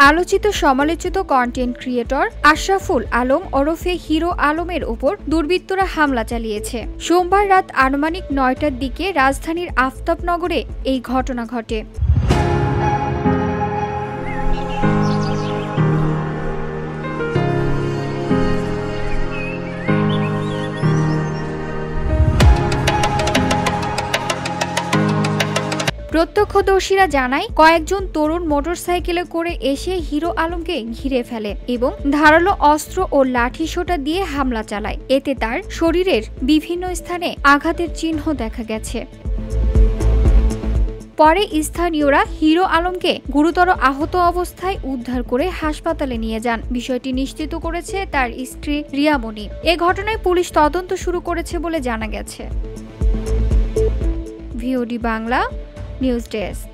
আলোচিত সমালোচিত content creator Ashraful Alam ওরফে হিরো আলমের উপর দুর্বৃত্তরা হামলা চালিয়েছে। সোমবার রাত আনুমানিক ৯টার দিকে রাজধানীর আফতাবনগরে এই ঘটনা ঘটে। প্রত্যক্ষদর্শীরা জানায়, কয়েকজন তরুণ মোটরসাইকেলে করে এসে হিরো আলমকে ঘিরে ফেলে এবং ধারালো অস্ত্র ও লাঠিসোঁটা দিয়ে হামলা চালায়। এতে তার শরীরের বিভিন্ন স্থানে আঘাতের চিহ্ন দেখা গেছে। পরে স্থানীয়রা হিরো আলমকে গুরুতর আহত অবস্থায় উদ্ধার করে হাসপাতালে নিয়ে যান। বিষয়টি নিশ্চিত করেছে তার স্ত্রী রিয়ামণি। এ ঘটনায় পুলিশ তদন্ত শুরু করেছে বলে জানা গেছে। VOD Bangla news desk.